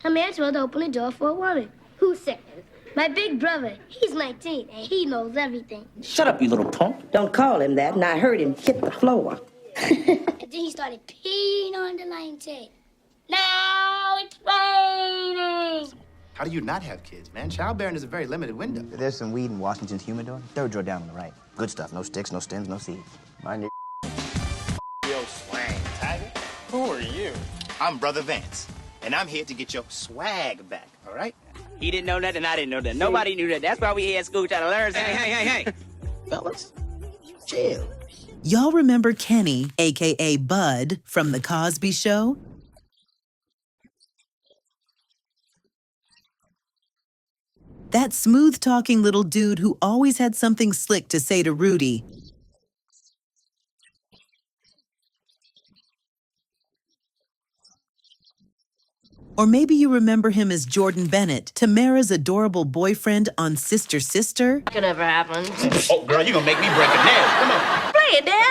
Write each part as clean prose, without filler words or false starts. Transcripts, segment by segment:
a man's supposed to open the door for a woman. Who said? My big brother. He's 19, and he knows everything. Shut up, you little punk. Don't call him that, and I heard him hit the floor. And then he started peeing on the lion tape. Now it's raining. How do you not have kids, man? Childbearing is a very limited window. There's some weed in Washington's humidor. Third drawer down on the right. Good stuff. No sticks, no stems, no seeds. Mind your Yo, swag, Tiger. Who are you? I'm Brother Vance, and I'm here to get your swag back, all right? He didn't know that, and I didn't know that. Nobody knew that. That's why we here at school trying to learn something. Hey. Fellas, chill. Y'all remember Kenny, a.k.a. Bud, from The Cosby Show? That smooth-talking little dude who always had something slick to say to Rudy. Or maybe you remember him as Jordan Bennett, Tamara's adorable boyfriend on Sister Sister. Could ever happen. Oh, girl, you're gonna make me break a nail. Come on. Play it, Dad.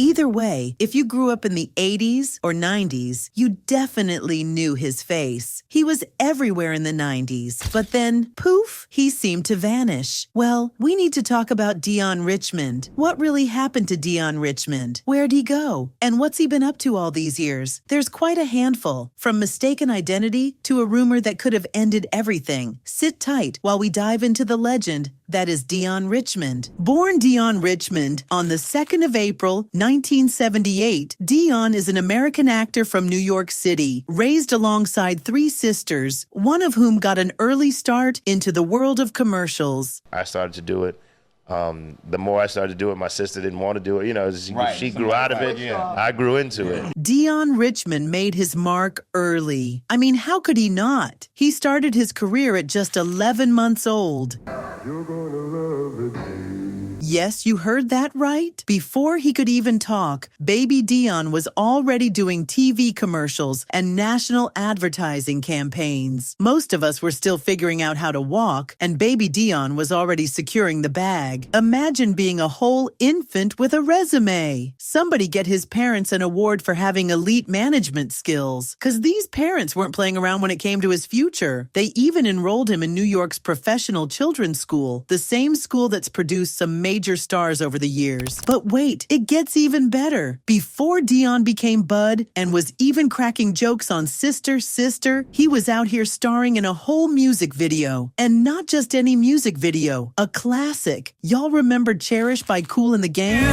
Either way, if you grew up in the 80s or 90s, you definitely knew his face. He was everywhere in the 90s, but then, poof, he seemed to vanish. Well, we need to talk about Deon Richmond. What really happened to Deon Richmond? Where'd he go? And what's he been up to all these years? There's quite a handful, from mistaken identity to a rumor that could have ended everything. Sit tight while we dive into the legend that is Deon Richmond. Born Deon Richmond on the 2nd of April, 1978, Deon is an American actor from New York City, raised alongside 3 sisters, one of whom got an early start into the world of commercials. I started to do it. The more I started to do it, my sister didn't want to do it. You know, she grew out of it. Yeah. I grew into it. Deon Richmond made his mark early. I mean, how could he not? He started his career at just 11 months old. You're gonna love it. Yes, you heard that right. Before he could even talk, baby Deon was already doing TV commercials and national advertising campaigns. Most of us were still figuring out how to walk, and baby Deon was already securing the bag. Imagine being a whole infant with a resume. Somebody get his parents an award for having elite management skills, because these parents weren't playing around when it came to his future. They even enrolled him in New York's professional children's school, the same school that's produced some major stars over the years. But wait, it gets even better. Before Deon became Bud and was even cracking jokes on Sister, Sister, he was out here starring in a whole music video. And not just any music video, a classic. Y'all remember Cherish by Kool and the Gang?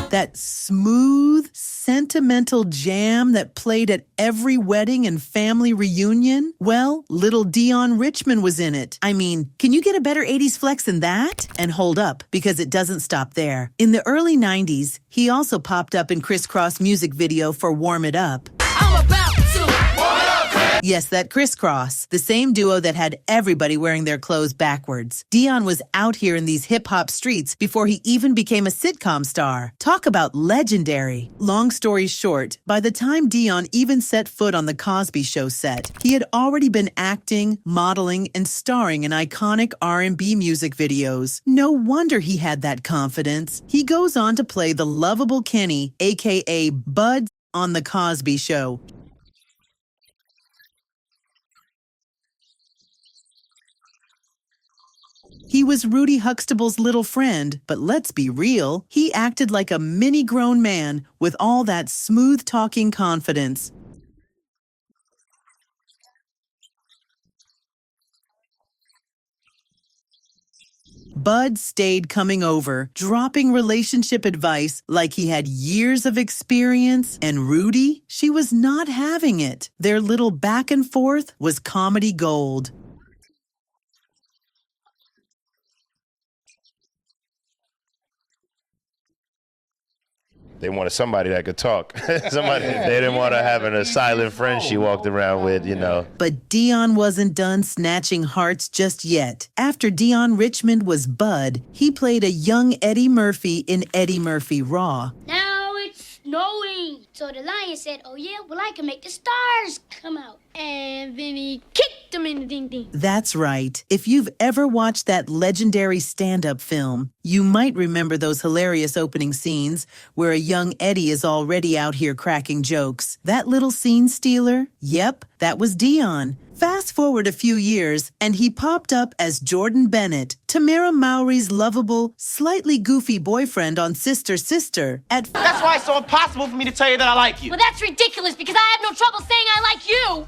That smooth, sentimental jam that played at every wedding and family reunion? Well, little Deon Richmond was in it. I mean, can you get a better 80s flex than that? And hold up, because it doesn't stop there. In the early 90s, he also popped up in Criss Cross music video for Warm It Up. I'm about to warm it up. Yes, that Criss Cross, the same duo that had everybody wearing their clothes backwards. Deon was out here in these hip-hop streets before he even became a sitcom star. Talk about legendary. Long story short, by the time Deon even set foot on the Cosby Show set, he had already been acting, modeling, and starring in iconic R&B music videos. No wonder he had that confidence. He goes on to play the lovable Kenny, aka Bud, on the Cosby Show. He was Rudy Huxtable's little friend, but let's be real, he acted like a mini grown man with all that smooth-talking confidence. Bud stayed coming over, dropping relationship advice like he had years of experience, and Rudy, she was not having it. Their little back and forth was comedy gold. They wanted somebody that could talk. They didn't want her having a silent friend she walked around with, you know. But Deon wasn't done snatching hearts just yet. After Deon Richmond was Bud, he played a young Eddie Murphy in Eddie Murphy Raw. Now it's snowing. So the lion said, oh yeah, well I can make the stars come out. And then he kicked kicked him in the ding-ding. That's right. If you've ever watched that legendary stand-up film, you might remember those hilarious opening scenes where a young Eddie is already out here cracking jokes. That little scene stealer? Yep, that was Dion. Fast forward a few years, and he popped up as Jordan Bennett, Tamara Mowry's lovable, slightly goofy boyfriend on Sister Sister. That's why it's so impossible for me to tell you that I like you. Well, that's ridiculous because I have no trouble saying I like you.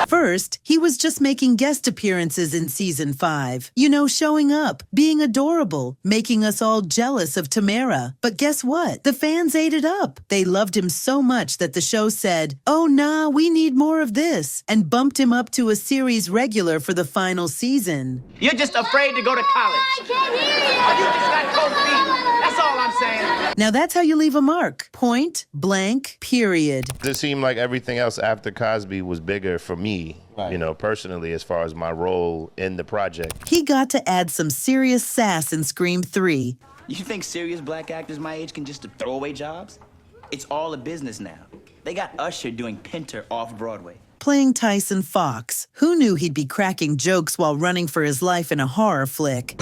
First, he was just making guest appearances in season 5. You know, showing up, being adorable, making us all jealous of Tamara. But guess what? The fans ate it up. They loved him so much that the show said, "Oh, nah, we need more of this," and bumped him up to a series regular for the final season. You're just afraid to go to college. I can't hear You just got cold feet. That's all I'm saying. Now that's how you leave a mark. Point, blank, period. It seemed like everything else after Cosby was bigger for me, you know, personally, as far as my role in the project. He got to add some serious sass in Scream 3. You think serious black actors my age can just throw away jobs? It's all a business now. They got Usher doing Pinter off-Broadway. Playing Tyson Fox. Who knew he'd be cracking jokes while running for his life in a horror flick?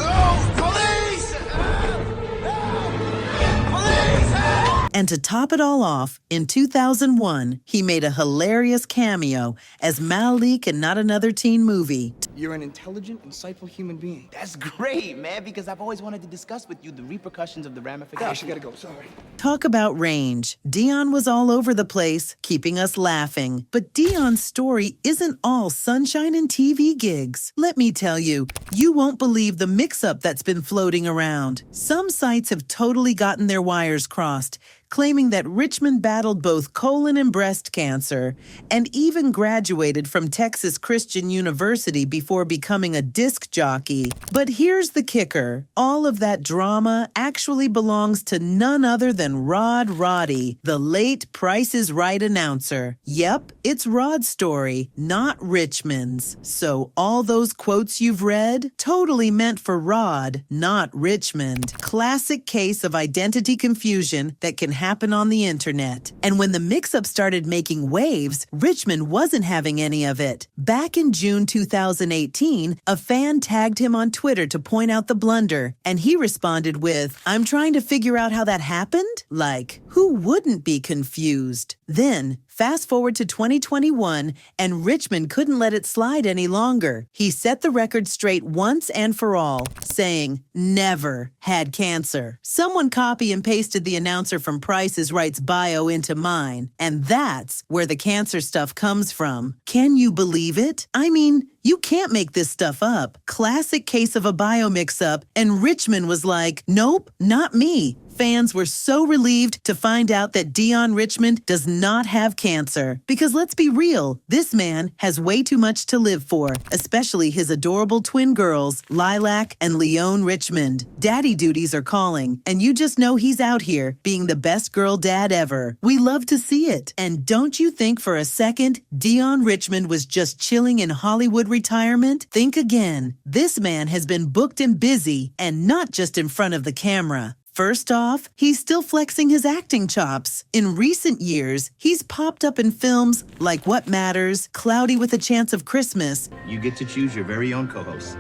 And to top it all off, in 2001, he made a hilarious cameo as Malik in Not Another Teen Movie. You're an intelligent, insightful human being. That's great, man, because I've always wanted to discuss with you the repercussions of the ramifications. Gosh, I gotta go, sorry. Talk about range. Dion was all over the place, keeping us laughing. But Dion's story isn't all sunshine and TV gigs. Let me tell you, you won't believe the mix-up that's been floating around. Some sites have totally gotten their wires crossed, claiming that Richmond battled both colon and breast cancer and even graduated from Texas Christian University before becoming a disc jockey. But here's the kicker. All of that drama actually belongs to none other than Rod Roddy, the late Price is Right announcer. Yep, it's Rod's story, not Richmond's. So all those quotes you've read, totally meant for Rod, not Richmond. Classic case of identity confusion that can happen on the internet. And when the mix-up started making waves, Richmond wasn't having any of it. Back in June 2018, a fan tagged him on Twitter to point out the blunder, and he responded with, "I'm trying to figure out how that happened?" Like, who wouldn't be confused? Then, fast forward to 2021, and Richmond couldn't let it slide any longer. He set the record straight once and for all, saying, "Never had cancer." Someone copy and pasted the announcer from Price is Right's bio into mine, and that's where the cancer stuff comes from. Can you believe it? I mean, you can't make this stuff up. Classic case of a bio mix-up, and Richmond was like, "Nope, not me." Fans were so relieved to find out that Deon Richmond does not have cancer. Because let's be real, this man has way too much to live for, especially his adorable twin girls, Lilac and Leon Richmond. Daddy duties are calling, and you just know he's out here being the best girl dad ever. We love to see it. And don't you think for a second Deon Richmond was just chilling in Hollywood retirement? Think again. This man has been booked and busy, and not just in front of the camera. First off, he's still flexing his acting chops. In recent years, he's popped up in films like What Matters, Cloudy with a Chance of Christmas. You get to choose your very own co-host.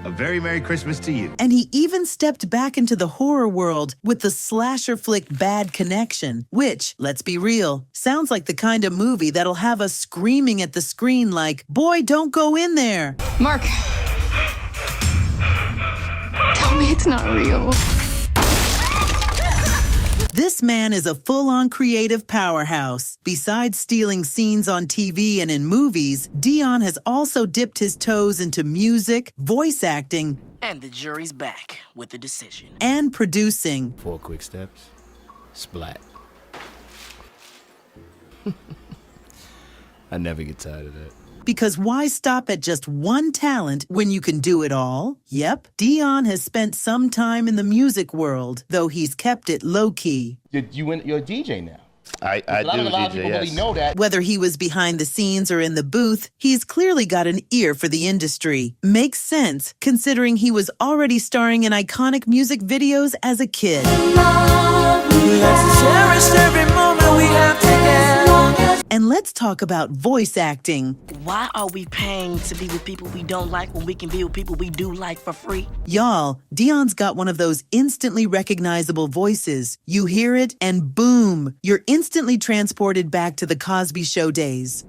A very Merry Christmas to you. And he even stepped back into the horror world with the slasher flick Bad Connection, which, let's be real, sounds like the kind of movie that'll have us screaming at the screen like, "Boy, don't go in there." Mark, tell me it's not real. This man is a full-on creative powerhouse. Besides stealing scenes on TV and in movies, Dion has also dipped his toes into music, voice acting, and the jury's back with the decision. And producing. 4 quick steps. Splat. I never get tired of that. Because why stop at just one talent when you can do it all? Yep, Dion has spent some time in the music world, though he's kept it low-key. You're a DJ now. I do a lot of DJ, people yes. really know that. Whether he was behind the scenes or in the booth, he's clearly got an ear for the industry. Makes sense, considering he was already starring in iconic music videos as a kid. Let's cherish every moment we have together. And let's talk about voice acting. Why are we paying to be with people we don't like when we can be with people we do like for free? Y'all, Dion's got one of those instantly recognizable voices. You hear it and boom, you're instantly transported back to the Cosby Show days.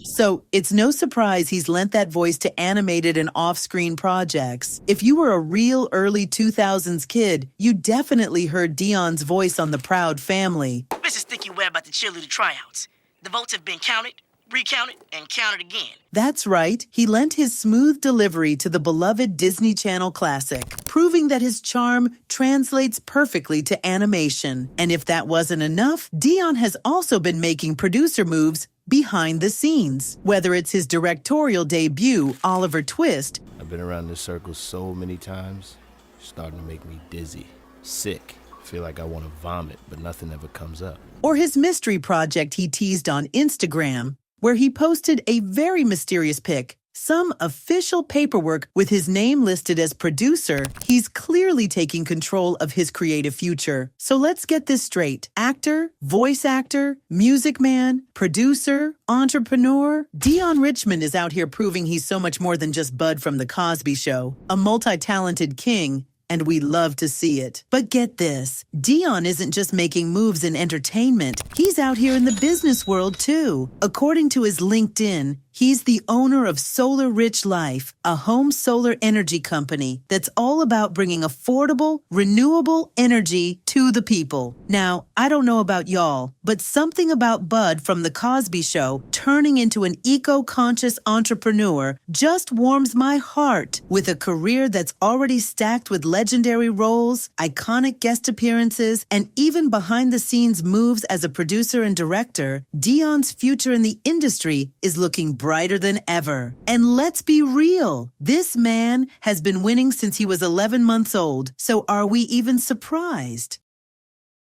So it's no surprise he's lent that voice to animated and off-screen projects. If you were a real early 2000s kid, you definitely heard Dion's voice on The Proud Family. Mrs. Sticky Web at the cheerleader tryouts. The votes have been counted, recounted, and counted again. That's right. He lent his smooth delivery to the beloved Disney Channel classic, proving that his charm translates perfectly to animation. And if that wasn't enough, Dion has also been making producer moves behind the scenes. Whether it's his directorial debut, Oliver Twist. I've been around this circle so many times, it's starting to make me dizzy, sick. Feel like I want to vomit, but nothing ever comes up. Or his mystery project he teased on Instagram, where he posted a very mysterious pic, some official paperwork with his name listed as producer. He's clearly taking control of his creative future. So let's get this straight. Actor, voice actor, music man, producer, entrepreneur. Deon Richmond is out here proving he's so much more than just Bud from The Cosby Show, a multi-talented king. And we love to see it. But get this, Dion isn't just making moves in entertainment. He's out here in the business world too. According to his LinkedIn, he's the owner of Solar Rich Life, a home solar energy company that's all about bringing affordable, renewable energy to the people. Now, I don't know about y'all, but something about Bud from The Cosby Show turning into an eco-conscious entrepreneur just warms my heart. With a career that's already stacked with legendary roles, iconic guest appearances, and even behind-the-scenes moves as a producer and director, Dion's future in the industry is looking brighter than ever. And let's be real, this man has been winning since he was 11 months old, so are we even surprised?